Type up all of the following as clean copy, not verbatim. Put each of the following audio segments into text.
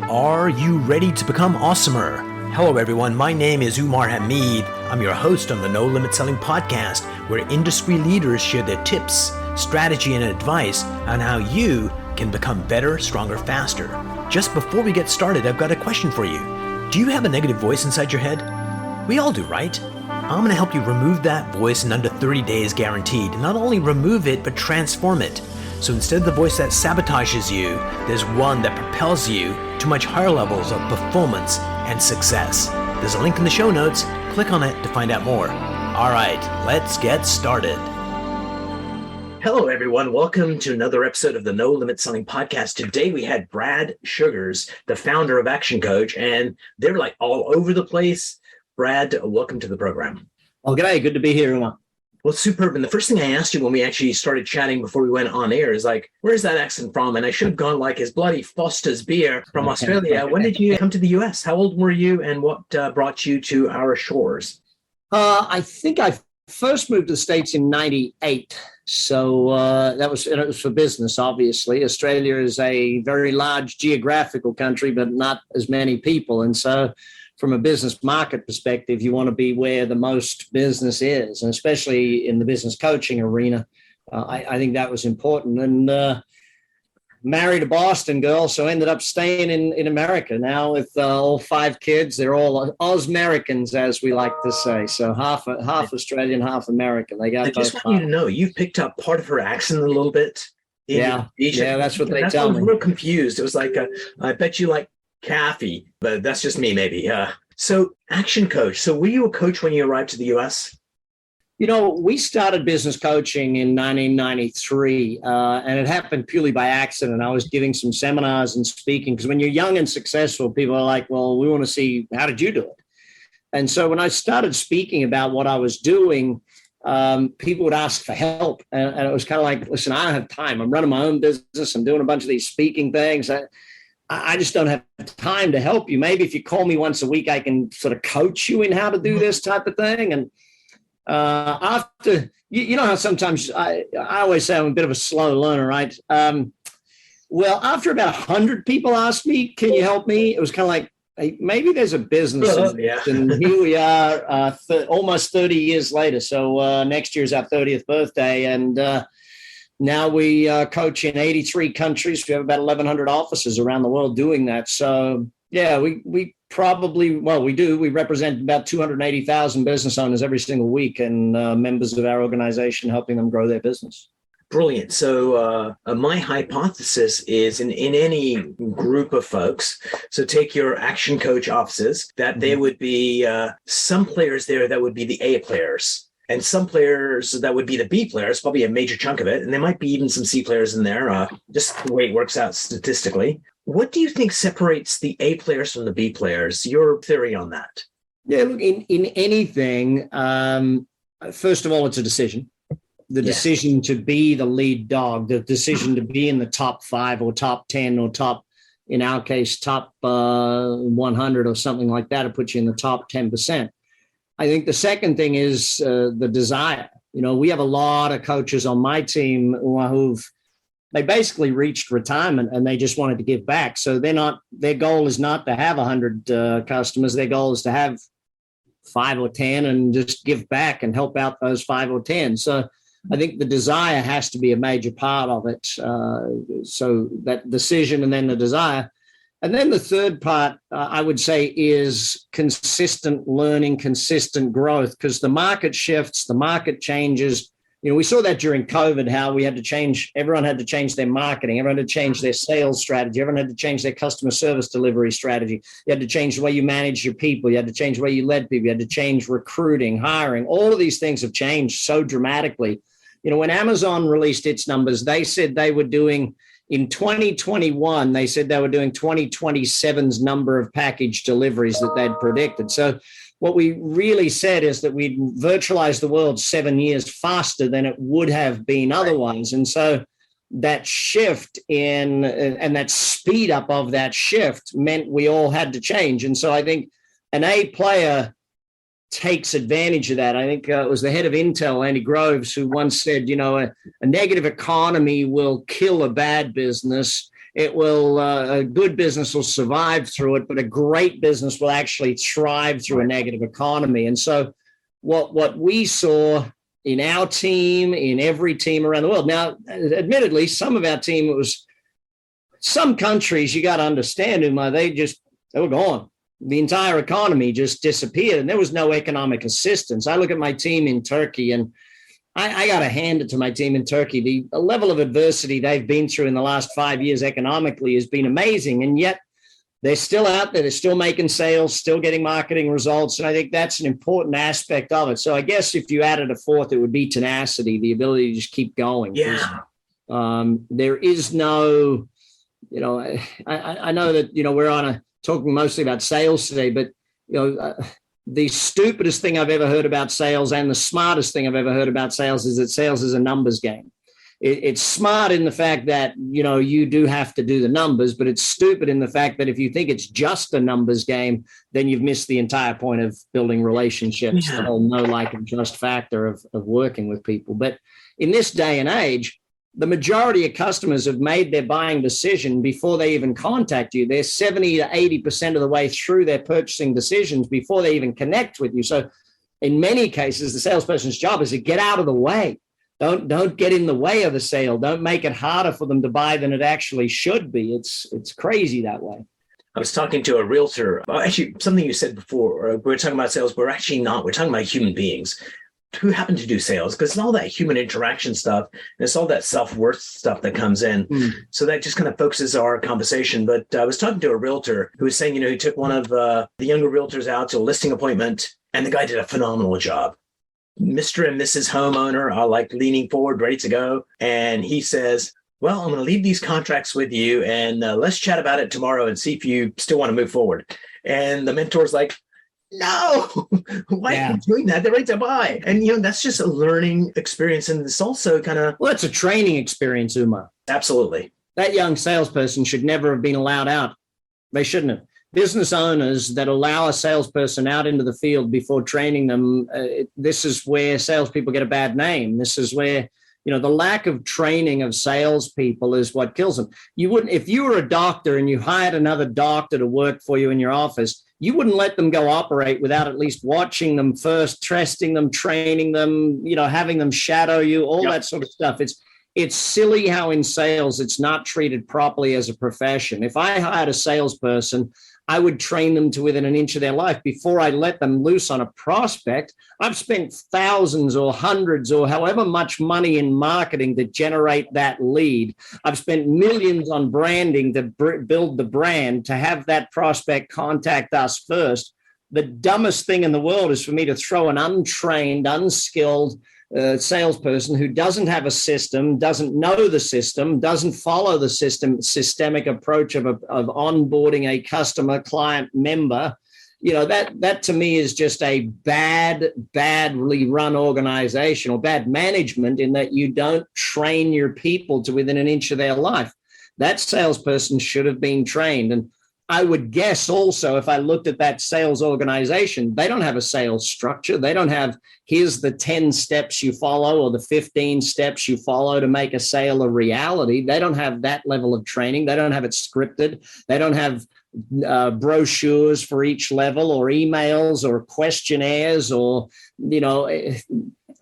Are you ready to become awesomer? Hello everyone, my name is Umar. I'm your host on the No Limit Selling podcast, where industry leaders share their tips, strategy, and advice on how you can become better, stronger, faster. Just before we get started, I've got a question for you. Do you have a negative voice inside your head? We all do, right? I'm going to help you remove that voice in under 30 days guaranteed. Not only remove it, but transform it. So instead of the voice that sabotages you, there's one that propels you to much higher levels of performance and success. There's a link in the show notes. Click on it to find out more. All right, let's get started. Hello, everyone. Welcome to another episode of the No Limit Selling podcast. Today, we had Brad Sugars, the founder of ActionCOACH, and they're like all over the place. Brad, welcome to the program. Well, g'day. Good to be here, Umar. Well, superb. And the first thing I asked you when we actually started chatting before we went on air is like, where's that accent from? And I should have gone like his bloody Foster's beer from Australia. When did you come to the US? How old were you and what brought you to our shores? I think I first moved to the States in 98. So it was for business, obviously. Australia is a very large geographical country, but not as many people. And so from a business market perspective, you want to be where the most business is, and especially in the business coaching arena. I think that was important. And married a Boston girl, so ended up staying in America. Now with all 5 kids, they're all Aus-Americans, as we like to say. So half Australian, half American. They got. I just want you to know, you picked up part of her accent a little bit. Yeah, that's what they tell me. I was a little confused. It was like, I bet you like Kathy, but that's just me, maybe. So ActionCOACH. So were you a coach when you arrived to the US? You know, we started business coaching in 1993, and it happened purely by accident. I was giving some seminars and speaking, because when you're young and successful, people are like, well, we want to see, how did you do it? And so when I started speaking about what I was doing, people would ask for help. And it was kind of like, listen, I don't have time. I'm running my own business. I'm doing a bunch of these speaking things. I just don't have time to help you. Maybe if you call me once a week, I can sort of coach you in how to do this type of thing. And after, you know how sometimes I always say I'm a bit of a slow learner, right? Well, after about 100 people asked me, can you help me? It was kind of like, hey, maybe there's a business. Yeah. And here we are almost 30 years later. So next year's our 30th birthday. And now we coach in 83 countries. We have about 1,100 offices around the world doing that. So, yeah, we probably, we do. We represent about 280,000 business owners every single week, and members of our organization, helping them grow their business. Brilliant. So my hypothesis is in any group of folks, so take your ActionCOACH offices, that there would be some players there that would be the A players. And some players that would be the B players, probably a major chunk of it. And there might be even some C players in there, just the way it works out statistically. What do you think separates the A players from the B players? Your theory on that? Yeah, look, in anything, first of all, it's a decision. The decision to be the lead dog, the decision to be in the top 5 or top 10 or top, in our case, top 100 or something like that, to put you in the top 10%. I think the second thing is the desire. You know, we have a lot of coaches on my team they basically reached retirement and they just wanted to give back. So their goal is not to have 100 customers. Their goal is to have 5 or 10 and just give back and help out those 5 or 10. So I think the desire has to be a major part of it. So that decision and then the desire. And then the third part, I would say, is consistent learning, consistent growth, because the market shifts, the market changes. You know, we saw that during COVID, how we had to change, everyone had to change their marketing, everyone had to change their sales strategy, everyone had to change their customer service delivery strategy. You had to change the way you manage your people. You had to change the way you led people. You had to change recruiting, hiring. All of these things have changed so dramatically. You know, when Amazon released its numbers, they said they were doing, in 2021, they said they were doing 2027's number of package deliveries that they'd predicted. So what we really said is that we'd virtualized the world 7 years faster than it would have been otherwise. And so that shift and that speed up of that shift meant we all had to change. And so I think an A player takes advantage of that. I think it was the head of Intel, Andy Groves, who once said, you know, a negative economy will kill a bad business A good business will survive through it, but a great business will actually thrive through a negative economy. And so what we saw in our team, in every team around the world. Now, admittedly, some of our team, it was some countries, you got to understand, Umar, they were gone. The entire economy just disappeared and there was no economic assistance. I look at my team in Turkey and I got to hand it to my team in Turkey. The level of adversity they've been through in the last 5 years economically has been amazing. And yet they're still out there. They're still making sales, still getting marketing results. And I think that's an important aspect of it. So I guess if you added a fourth, it would be tenacity, the ability to just keep going. Yeah. There is no, I know that, we're talking mostly about sales today, but, the stupidest thing I've ever heard about sales and the smartest thing I've ever heard about sales is that sales is a numbers game. It's smart in the fact that, you do have to do the numbers, but it's stupid in the fact that if you think it's just a numbers game, then you've missed the entire point of building relationships, the whole know, like, and trust factor of working with people. But in this day and age, the majority of customers have made their buying decision before they even contact you. They're 70 to 80% of the way through their purchasing decisions before they even connect with you. So in many cases, the salesperson's job is to get out of the way. Don't get in the way of the sale. Don't make it harder for them to buy than it actually should be. It's crazy that way. I was talking to a realtor. Actually, something you said before, we're talking about sales. We're actually not. We're talking about human beings who happen to do sales, because it's all that human interaction stuff and it's all that self-worth stuff that comes in. So that just kind of focuses our conversation. But I was talking to a realtor who was saying, he took one of the younger realtors out to a listing appointment and the guy did a phenomenal job. Mr. and Mrs. Homeowner are like leaning forward, ready to go. And he says, well, I'm going to leave these contracts with you and let's chat about it tomorrow and see if you still want to move forward. And the mentor's like, no, why are you doing that? They're ready to buy. And, that's just a learning experience. And it's also kind of... Well, it's a training experience, Umar. Absolutely. That young salesperson should never have been allowed out. They shouldn't have. Business owners that allow a salesperson out into the field before training them, this is where salespeople get a bad name. This is where, the lack of training of salespeople is what kills them. You wouldn't, if you were a doctor and you hired another doctor to work for you in your office, you wouldn't let them go operate without at least watching them first, testing them, training them, having them shadow you, all that sort of stuff. It's silly how in sales it's not treated properly as a profession. If I hired a salesperson, I would train them to within an inch of their life before I let them loose on a prospect. I've spent thousands or hundreds or however much money in marketing to generate that lead. I've spent millions on branding to build the brand, to have that prospect contact us first. The dumbest thing in the world is for me to throw an untrained, unskilled salesperson who doesn't have a system, doesn't know the system, doesn't follow the systemic approach of onboarding a customer, client, member. That to me is just a badly run organization or bad management, in that you don't train your people to within an inch of their life. That salesperson should have been trained. And I would guess also, if I looked at that sales organization, they don't have a sales structure. They don't have, here's the 10 steps you follow or the 15 steps you follow to make a sale a reality. They don't have that level of training. They don't have it scripted. They don't have brochures for each level or emails or questionnaires or,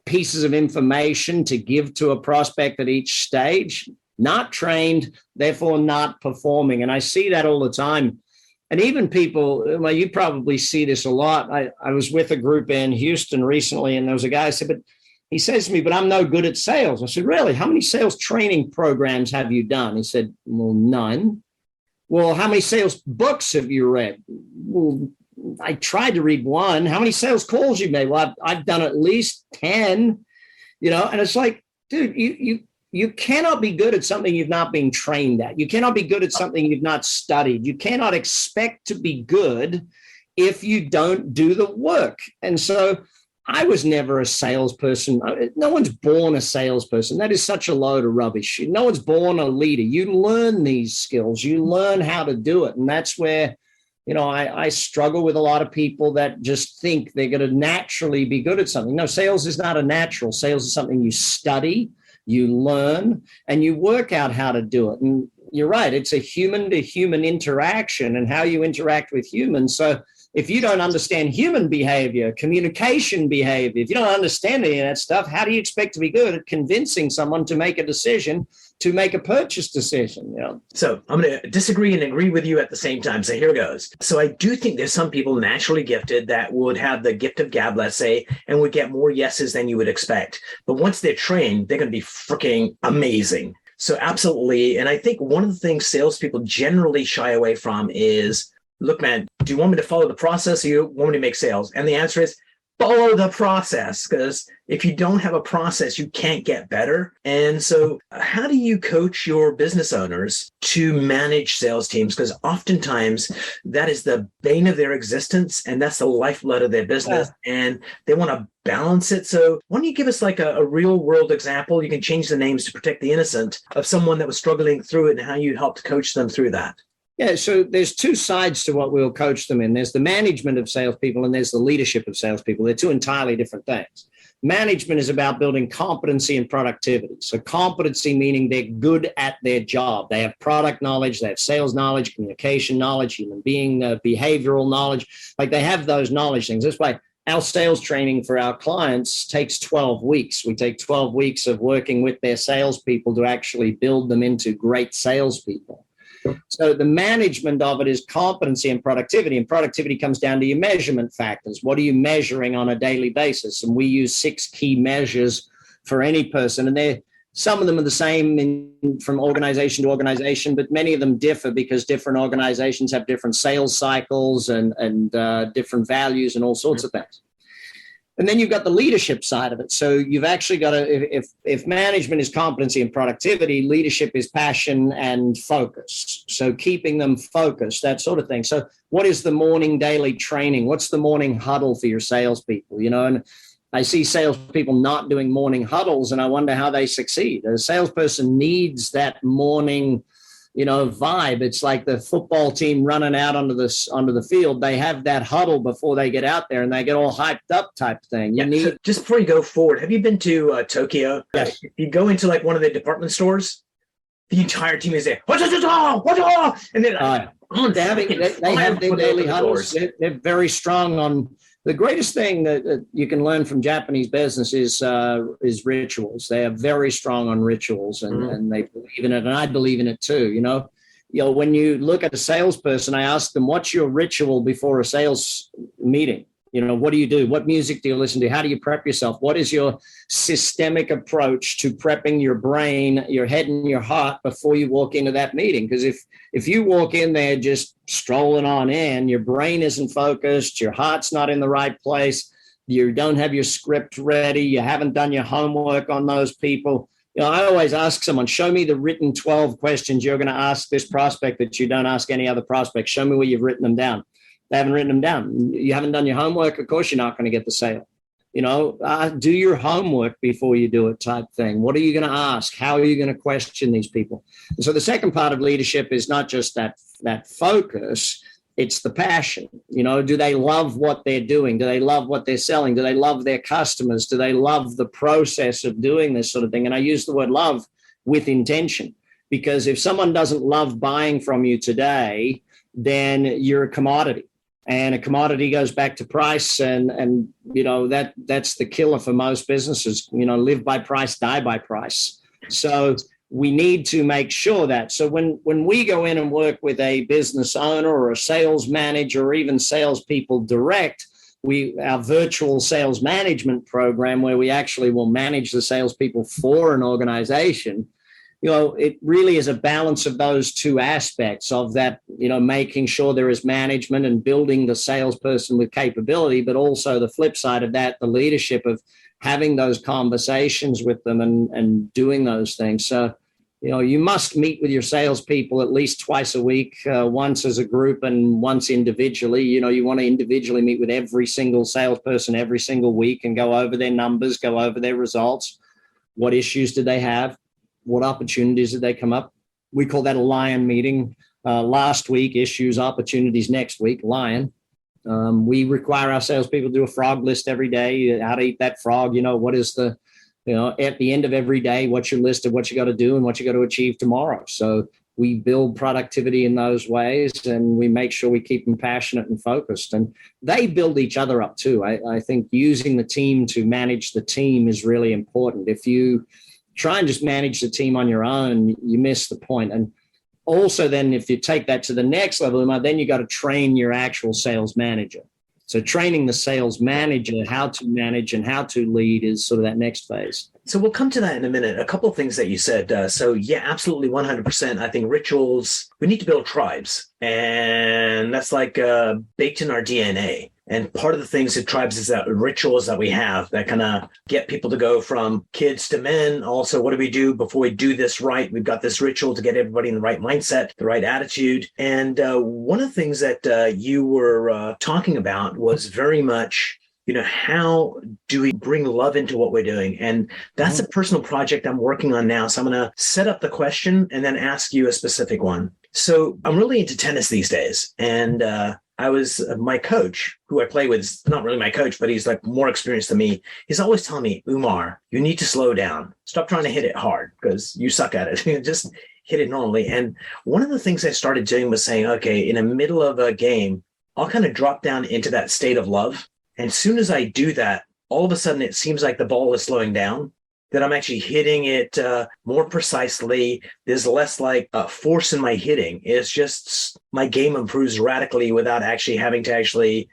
pieces of information to give to a prospect at each stage. Not trained, therefore not performing. And I see that all the time. And even people, well, you probably see this a lot. I was with a group in Houston recently, and there was a guy who said, he says to me, but I'm no good at sales. I said, really? How many sales training programs have you done? He said, well, none. Well, how many sales books have you read? Well, I tried to read one. How many sales calls you made? Well, I've done at least 10, and it's like, dude, you cannot be good at something you've not been trained at. You cannot be good at something you've not studied. You cannot expect to be good if you don't do the work. And so I was never a salesperson. No one's born a salesperson. That is such a load of rubbish. No one's born a leader. You learn these skills. You learn how to do it. And that's where, I struggle with a lot of people that just think they're going to naturally be good at something. No, sales is not a natural. Sales is something you study, you learn, and you work out how to do it. And, you're right. It's a human to human interaction and how you interact with humans. So if you don't understand human behavior, communication behavior, if you don't understand any of that stuff, how do you expect to be good at convincing someone to make a decision, to make a purchase decision? You know? So I'm going to disagree and agree with you at the same time. So here goes. So I do think there's some people naturally gifted that would have the gift of gab, let's say, and would get more yeses than you would expect. But once they're trained, they're going to be freaking amazing. So absolutely. And I think one of the things salespeople generally shy away from is, look, man, do you want me to follow the process or you want me to make sales? And the answer is follow the process, because if you don't have a process, you can't get better. And so how do you coach your business owners to manage sales teams? Because oftentimes that is the bane of their existence and that's the lifeblood of their business. Yeah. And they want to balance it. So why don't you give us like a real world example? You can change the names to protect the innocent of someone that was struggling through it and how you helped coach them through that. Yeah, so there's two sides to what we'll coach them in. There's the management of salespeople and there's the leadership of salespeople. They're two entirely different things. Management is about building competency and productivity. So competency meaning they're good at their job. They have product knowledge, they have sales knowledge, communication knowledge, human being, behavioral knowledge. Like they have those knowledge things. That's why our sales training for our clients takes 12 weeks. We take 12 weeks of working with their salespeople to actually build them into great salespeople. So the management of it is competency and productivity comes down to your measurement factors. What are you measuring on a daily basis? And we use 6 key measures for any person. And some of them are the same from organization to organization, but many of them differ because different organizations have different sales cycles and different values and all sorts of things. And then you've got the leadership side of it. So you've actually got to, if management is competency and productivity, leadership is passion and focus. So keeping them focused, that sort of thing. So what is the morning daily training? What's the morning huddle for your salespeople? You know, and I see salespeople not doing morning huddles and I wonder how they succeed. A salesperson needs that morning, vibe. It's like the football team running out onto the field. They have that huddle before they get out there and they get all hyped up type thing. Just before you go forward, have you been to Tokyo? Yes. You go into like one of the department stores, the entire team is there. And then they have their daily huddles. They're very strong on. The greatest thing that you can learn from Japanese business is rituals. They are very strong on rituals, and they believe in it, and I believe in it too. When you look at a salesperson, I ask them, "What's your ritual before a sales meeting? What do you do? What music do you listen to? How do you prep yourself? What is your systemic approach to prepping your brain, your head, and your heart before you walk into that meeting? Because if you walk in there just strolling on in, your brain isn't focused, your heart's not in the right place, you don't have your script ready, you haven't done your homework on those people. I always ask someone, show me the written 12 questions you're going to ask this prospect that you don't ask any other prospect. Show me where you've written them down. They haven't written them down. You haven't done your homework. Of course, you're not going to get the sale. Do your homework before you do it type thing. What are you going to ask? How are you going to question these people? And so the second part of leadership is not just that focus. It's the passion. Do they love what they're doing? Do they love what they're selling? Do they love their customers? Do they love the process of doing this sort of thing? And I use the word love with intention, because if someone doesn't love buying from you today, then you're a commodity. And a commodity goes back to price, and that's the killer for most businesses. Live by price, die by price. So we need to make sure that. So when we go in and work with a business owner or a sales manager or even salespeople direct, our virtual sales management program, where we actually will manage the salespeople for an organization. It really is a balance of those two aspects of that, making sure there is management and building the salesperson with capability, but also the flip side of that, the leadership of having those conversations with them and doing those things. So, you must meet with your salespeople at least twice a week, once as a group and once individually. You want to individually meet with every single salesperson every single week and go over their numbers, go over their results. What issues did they have? What opportunities did they come up? We call that a lion meeting. Last week, issues, opportunities. Next week, lion. We require our salespeople to do a frog list every day, how to eat that frog. What is at the end of every day, what's your list of what you got to do and what you got to achieve tomorrow? So we build productivity in those ways, and we make sure we keep them passionate and focused. And they build each other up too. I think using the team to manage the team is really important. If you try and just manage the team on your own, you miss the point. And also then if you take that to the next level, then you got to train your actual sales manager. So training the sales manager how to manage and how to lead is sort of that next phase. So we'll come to that in a minute. A couple of things that you said. So yeah, absolutely 100%. I think rituals, we need to build tribes, and that's like baked in our DNA. And part of the things that tribes is that rituals that we have that kind of get people to go from kids to men. Also, what do we do before we do this right? We've got this ritual to get everybody in the right mindset, the right attitude. And one of the things that you were talking about was very much, how do we bring love into what we're doing? And that's a personal project I'm working on now. So I'm going to set up the question and then ask you a specific one. So I'm really into tennis these days. And my coach, who I play with, is not really my coach, but he's like more experienced than me. He's always telling me, Umar, you need to slow down. Stop trying to hit it hard because you suck at it. Just hit it normally. And one of the things I started doing was saying, okay, in the middle of a game, I'll kind of drop down into that state of love. And as soon as I do that, all of a sudden it seems like the ball is slowing down, that I'm actually hitting it more precisely. There's less force in my hitting. It's just my game improves radically without actually having to actually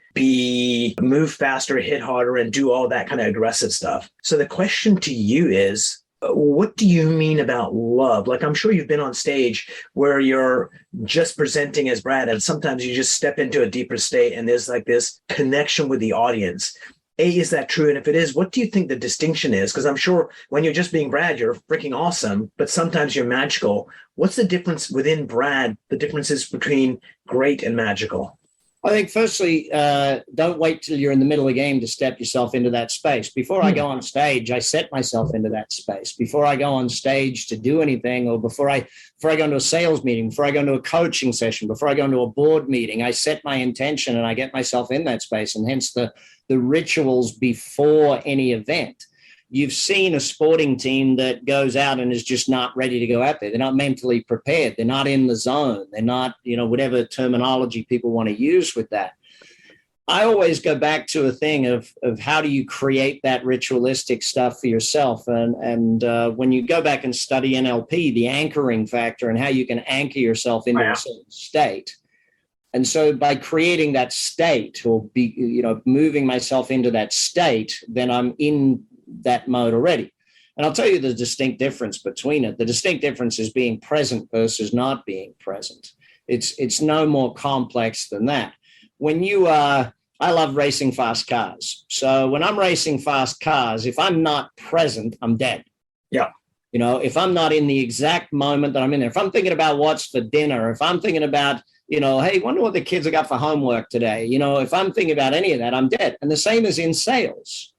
move faster, hit harder, and do all that kind of aggressive stuff. So the question to you is, what do you mean about love? Like, I'm sure you've been on stage where you're just presenting as Brad, and sometimes you just step into a deeper state and there's like this connection with the audience. Is that true? And if it is, what do you think the distinction is? Because I'm sure when you're just being Brad, you're freaking awesome, but sometimes you're magical. What's the difference within Brad, the differences between great and magical? I think firstly, don't wait till you're in the middle of the game to step yourself into that space. Before I go on stage, I set myself into that space. Before I go on stage to do anything, or before I go into a sales meeting, before I go into a coaching session, before I go into a board meeting, I set my intention and I get myself in that space, and hence the rituals before any event. You've seen a sporting team that goes out and is just not ready to go out there. They're not mentally prepared. They're not in the zone. They're not, whatever terminology people want to use with that. I always go back to a thing of how do you create that ritualistic stuff for yourself? And when you go back and study NLP, the anchoring factor and how you can anchor yourself into a certain state. And so by creating that state or moving myself into that state, then I'm in that mode already. And I'll tell you the distinct difference between it. The distinct difference is being present versus not being present. It's no more complex than that. I love racing fast cars. So when I'm racing fast cars, if I'm not present, I'm dead. Yeah. If I'm not in the exact moment that I'm in there, if I'm thinking about what's for dinner, if I'm thinking about, hey, wonder what the kids have got for homework today. If I'm thinking about any of that, I'm dead. And the same is in sales.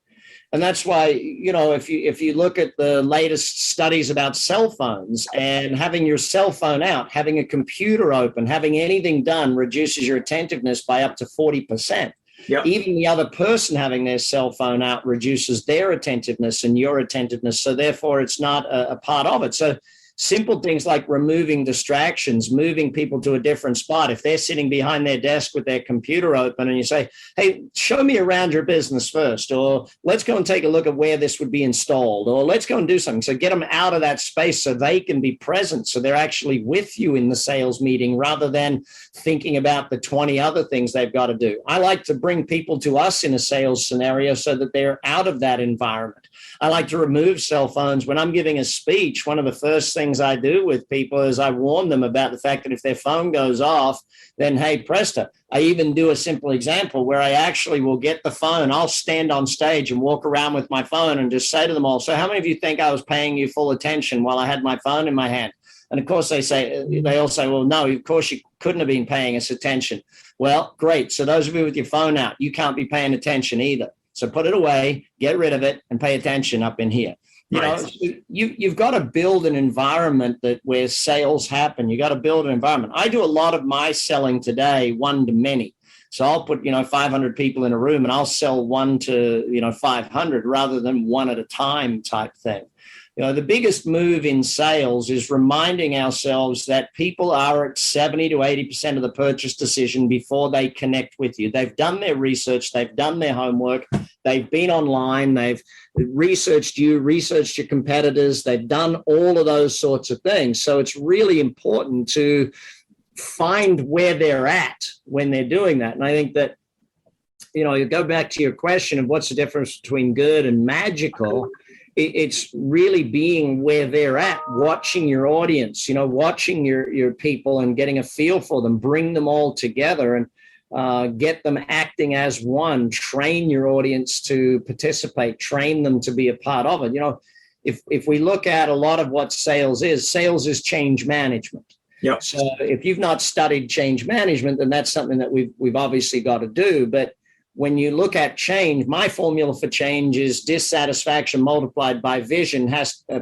And that's why, if you look at the latest studies about cell phones, and having your cell phone out, having a computer open, having anything done reduces your attentiveness by up to 40%. Yep. Even the other person having their cell phone out reduces their attentiveness and your attentiveness. So therefore, it's not a part of it. So simple things like removing distractions, moving people to a different spot. If they're sitting behind their desk with their computer open and you say, hey, show me around your business first, or let's go and take a look at where this would be installed, or let's go and do something. So get them out of that space so they can be present. So they're actually with you in the sales meeting rather than thinking about the 20 other things they've got to do. I like to bring people to us in a sales scenario so that they're out of that environment. I like to remove cell phones. When I'm giving a speech, one of the first things I do with people is I warn them about the fact that if their phone goes off, then hey, presto. I even do a simple example where I actually will get the phone. I'll stand on stage and walk around with my phone and just say to them all, so how many of you think I was paying you full attention while I had my phone in my hand? And of course they all say, well, no, of course you couldn't have been paying us attention. Well, great. So those of you with your phone out, you can't be paying attention either. So put it away, get rid of it, and pay attention up in here. You've got to build an environment where sales happen. You got to build an environment. I do a lot of my selling today, one to many. So I'll put 500 people in a room and I'll sell 1 to 500 rather than one at a time type thing. The biggest move in sales is reminding ourselves that people are at 70 to 80% of the purchase decision before they connect with you. They've done their research, they've done their homework, they've been online, they've researched you, researched your competitors, they've done all of those sorts of things. So it's really important to find where they're at when they're doing that. And I think that, you go back to your question of what's the difference between good and magical. It's really being where they're at, watching your audience, watching your people and getting a feel for them, bring them all together and get them acting as one, train your audience to participate, train them to be a part of it. If we look at a lot of what sales is change management. Yeah. So if you've not studied change management, then that's something that we've obviously got to do. But when you look at change, my formula for change is dissatisfaction multiplied by vision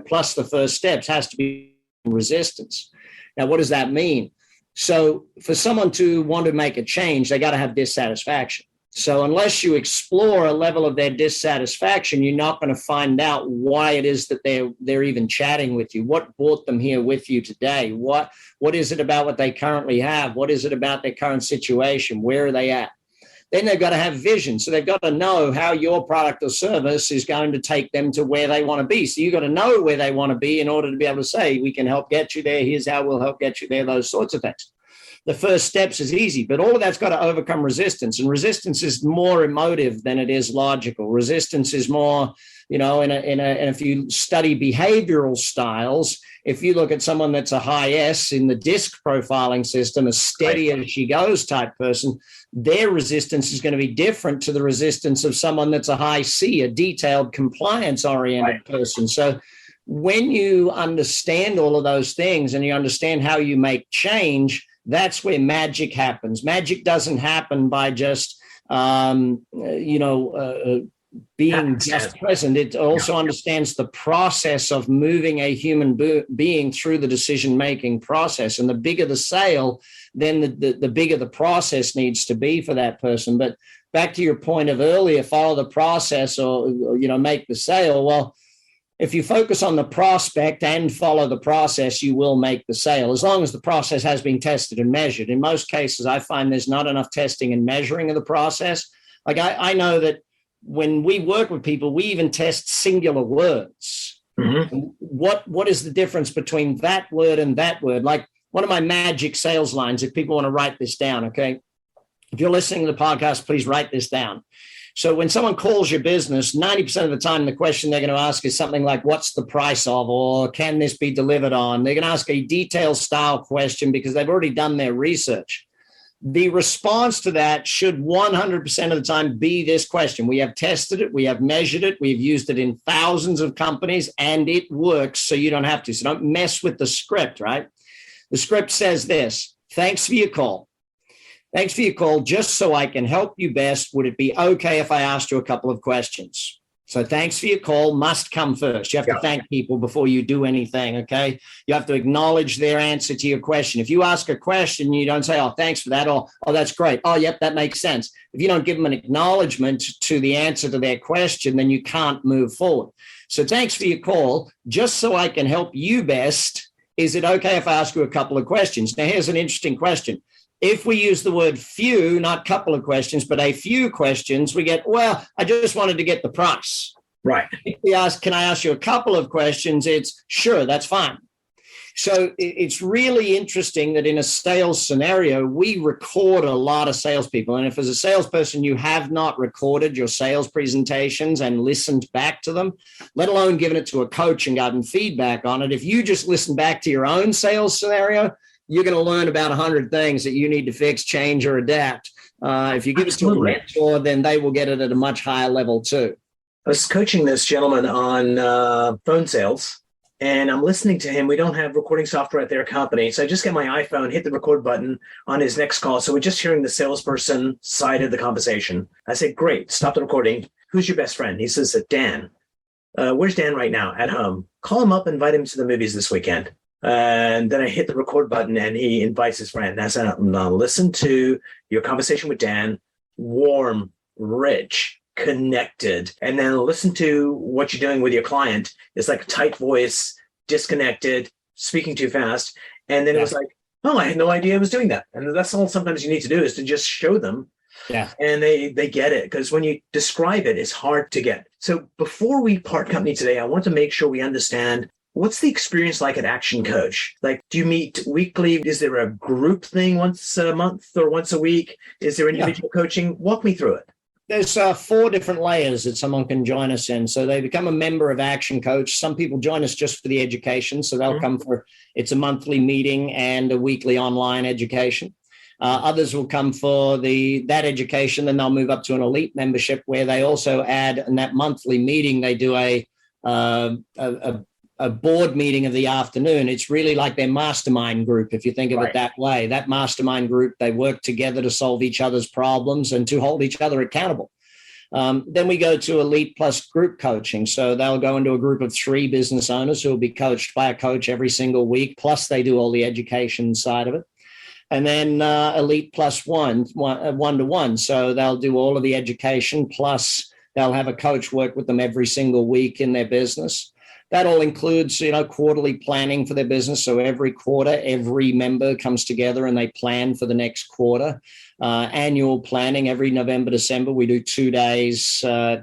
plus the first steps has to be resistance. Now, what does that mean? So for someone to want to make a change, they got to have dissatisfaction. So unless you explore a level of their dissatisfaction, you're not going to find out why it is that they're even chatting with you. What brought them here with you today? What is it about what they currently have? What is it about their current situation? Where are they at? Then they've got to have vision. So they've got to know how your product or service is going to take them to where they want to be. So you've got to know where they want to be in order to be able to say, we can help get you there. Here's how we'll help get you there, those sorts of things. The first steps is easy, but all of that's got to overcome resistance. And resistance is more emotive than it is logical. Resistance is more, and if you study behavioral styles, if you look at someone that's a high S in the DISC profiling system, a steady as she goes type person, their resistance is going to be different to the resistance of someone that's a high C, a detailed compliance-oriented person. So when you understand all of those things and you understand how you make change, that's where magic happens. Magic doesn't happen by just, being just present. It also understands the process of moving a human being through the decision-making process. And the bigger the sale, then the bigger the process needs to be for that person. But back to your point of earlier, follow the process or make the sale. Well, if you focus on the prospect and follow the process, you will make the sale, as long as the process has been tested and measured. In most cases, I find there's not enough testing and measuring of the process. Like I know that when we work with people, we even test singular words. Mm-hmm. What is the difference between that word and that word? Like one of my magic sales lines, if people want to write this down, okay? If you're listening to the podcast, please write this down. So when someone calls your business, 90% of the time, the question they're going to ask is something like, what's the price of, or can this be delivered on? They're going to ask a detailed style question because they've already done their research. The response to that should 100% of the time be this question. We have tested it. We have measured it. We've used it in thousands of companies and it works. So you don't have to. So don't mess with the script, right? The script says this: thanks for your call. Thanks for your call. Just so I can help you best, would it be okay if I asked you a couple of questions? So thanks for your call must come first. You have to thank people before you do anything, okay? You have to acknowledge their answer to your question. If you ask a question, you don't say, oh, thanks for that, or, oh, that's great. Oh, yep, that makes sense. If you don't give them an acknowledgement to the answer to their question, then you can't move forward. So thanks for your call. Just so I can help you best, is it okay if I ask you a couple of questions? Now, here's an interesting question. If we use the word few, not couple of questions, but a few questions, we get, well, I just wanted to get the price. Right. If we ask, can I ask you a couple of questions? It's sure, that's fine. So it's really interesting that in a sales scenario, we record a lot of salespeople. And if as a salesperson, you have not recorded your sales presentations and listened back to them, let alone given it to a coach and gotten feedback on it, if you just listen back to your own sales scenario, you're going to learn about 100 things that you need to fix, change, or adapt. If you give it to a mentor, then they will get it at a much higher level too. I was coaching this gentleman on phone sales, and I'm listening to him. We don't have recording software at their company, so I just get my iPhone, hit the record button on his next call. So we're just hearing the salesperson side of the conversation. I said, great, stop the recording. Who's your best friend? He says, Dan. Where's Dan right now? At home. Call him up, invite him to the movies this weekend. And then I hit the record button and he invites his friend. I said, listen to your conversation with Dan, warm, rich, connected. And then listen to what you're doing with your client. It's like a tight voice, disconnected, speaking too fast. And then it was like, oh, I had no idea I was doing that. And that's all sometimes you need to do, is to just show them. Yeah. And they get it, because when you describe it, it's hard to get. So before we part company today, I want to make sure we understand, what's the experience like at Action Coach? Like, do you meet weekly? Is there a group thing once a month or once a week? Is there individual coaching? Walk me through it. There's 4 different layers that someone can join us in. So they become a member of Action Coach. Some people join us just for the education. So they'll come for, it's a monthly meeting and a weekly online education. Others will come for that education, then they'll move up to an elite membership, where they also add, in that monthly meeting, they do a board meeting of the afternoon. It's really like their mastermind group, if you think of it that way. That mastermind group, they work together to solve each other's problems and to hold each other accountable. Then we go to Elite Plus group coaching. So they'll go into a group of 3 business owners who will be coached by a coach every single week, plus they do all the education side of it. And then Elite Plus one-to-one. So they'll do all of the education, plus they'll have a coach work with them every single week in their business. That all includes, quarterly planning for their business. So every quarter, every member comes together and they plan for the next quarter. Annual planning every November, December. We do 2 days towards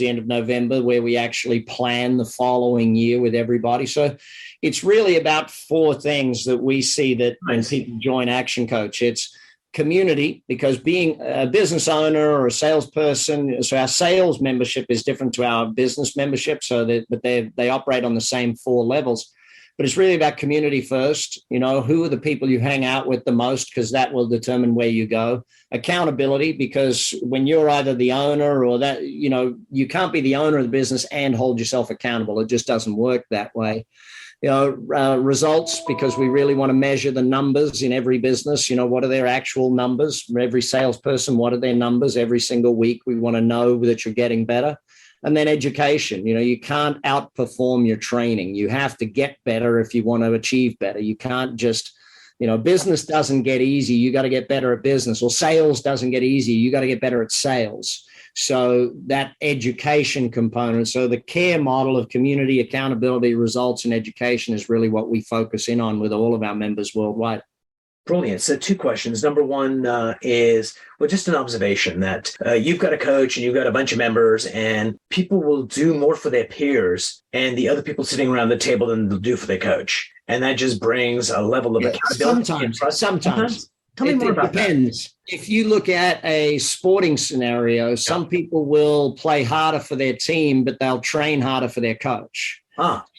the end of November, where we actually plan the following year with everybody. So it's really about 4 things that we see that when people join Action Coach. It's community, because being a business owner or a salesperson, so our sales membership is different to our business membership, but they operate on the same 4 levels. But it's really about community first. Who are the people you hang out with the most, because that will determine where you go. Accountability, because when you're either the owner or that, you can't be the owner of the business and hold yourself accountable. It just doesn't work that way. Results, because we really want to measure the numbers in every business. What are their actual numbers? Every salesperson, what are their numbers every single week? We want to know that you're getting better. And then education. You can't outperform your training. You have to get better if you want to achieve better. You can't just, business doesn't get easy. You got to get better at business. Or sales doesn't get easy. You got to get better at sales. So that education component, so the care model of community, accountability, results, and education is really what we focus in on with all of our members worldwide. Brilliant. So 2 questions. Number one is, just an observation that you've got a coach and you've got a bunch of members, and people will do more for their peers and the other people sitting around the table than they'll do for their coach. And that just brings a level of accountability. Sometimes. Tell me more about that. It depends. If you look at a sporting scenario, some people will play harder for their team, but they'll train harder for their coach.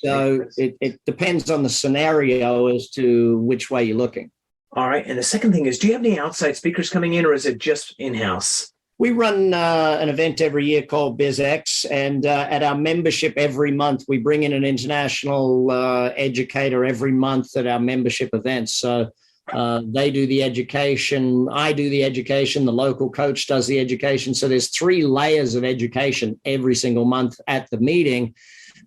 So it depends on the scenario as to which way you're looking. All right. And the second thing is, do you have any outside speakers coming in, or is it just in-house? We run an event every year called BizX, and at our membership every month, we bring in an international educator every month at our membership events. So they do the education, I do the education, the local coach does the education. So there's 3 layers of education every single month at the meeting.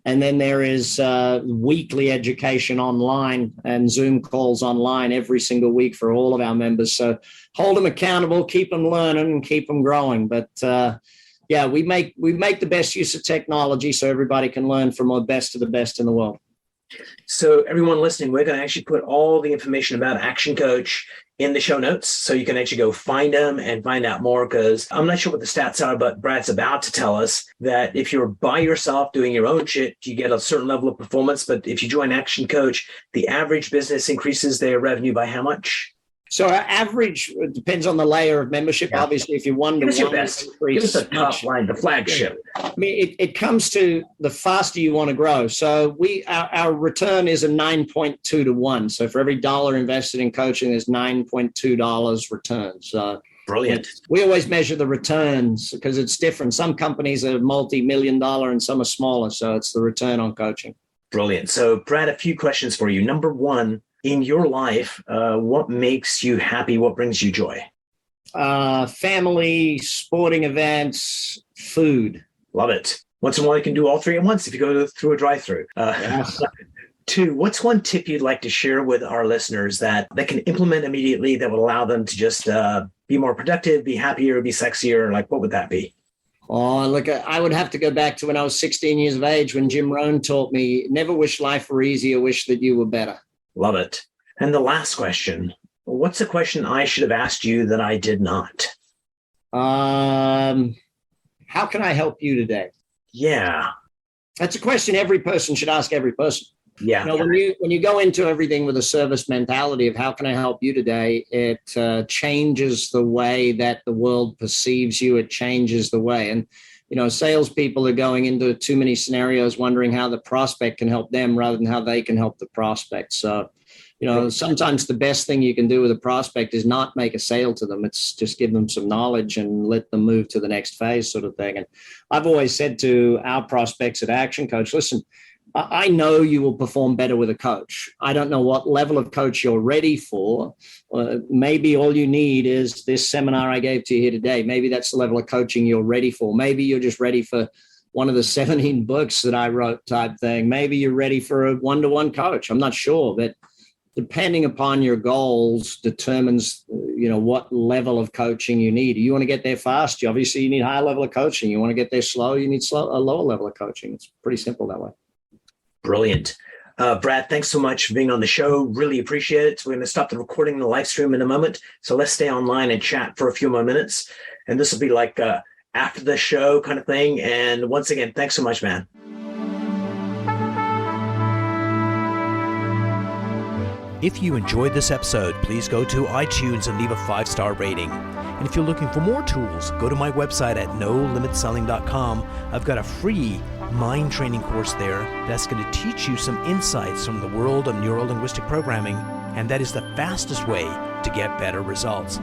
And then there is weekly education online and Zoom calls online every single week for all of our members. So hold them accountable, keep them learning, and keep them growing. But we make the best use of technology so everybody can learn from the best of the best in the world. So everyone listening, we're going to actually put all the information about Action Coach in the show notes, so you can actually go find them and find out more, because I'm not sure what the stats are, but Brad's about to tell us that if you're by yourself doing your own shit, you get a certain level of performance. But if you join Action Coach, the average business increases their revenue by how much? So our average depends on the layer of membership. Yeah. Obviously, if you're one-to-one, give us the top line, the flagship. I mean, it comes to the faster you want to grow. So our return is a 9.2 to 1. So for every dollar invested in coaching, there's $9.2 return. So brilliant. We always measure the returns because it's different. Some companies are multi-million-dollar and some are smaller. So it's the return on coaching. Brilliant. So Brad, a few questions for you. Number one, in your life, what makes you happy? What brings you joy? Family, sporting events, food. Love it. Once in a while, you can do all 3 at once if you go through a drive-through. 2, what's one tip you'd like to share with our listeners that they can implement immediately that would allow them to just be more productive, be happier, be sexier? Like, what would that be? Oh, look, I would have to go back to when I was 16 years of age when Jim Rohn taught me, never wish life were easier, wish that you were better. Love it. And the last question, what's a question I should have asked you that I did not? How can I help you today? Yeah. That's a question every person should ask every person. Yeah. You know, when you go into everything with a service mentality of how can I help you today, it changes the way that the world perceives you. It changes the way. And, you know, salespeople are going into too many scenarios wondering how the prospect can help them rather than how they can help the prospect. So, you know, sometimes the best thing you can do with a prospect is not make a sale to them. It's just give them some knowledge and let them move to the next phase sort of thing. And I've always said to our prospects at ActionCOACH, listen, I know you will perform better with a coach. I don't know what level of coach you're ready for. Maybe all you need is this seminar I gave to you here today. Maybe that's the level of coaching you're ready for. Maybe you're just ready for one of the 17 books that I wrote type thing. Maybe you're ready for a one-to-one coach. I'm not sure, but depending upon your goals determines, you know, what level of coaching you need. You want to get there fast, you need higher level of coaching. You want to get there slow, you need a lower level of coaching. It's pretty simple that way. Brilliant. Brad, thanks so much for being on the show. Really appreciate it. We're going to stop the recording and the live stream in a moment. So let's stay online and chat for a few more minutes. And this will be like after the show kind of thing. And once again, thanks so much, man. If you enjoyed this episode, please go to iTunes and leave a 5-star rating. And if you're looking for more tools, go to my website at nolimitselling.com. I've got a free mind training course there that's going to teach you some insights from the world of neuro-linguistic programming, and that is the fastest way to get better results.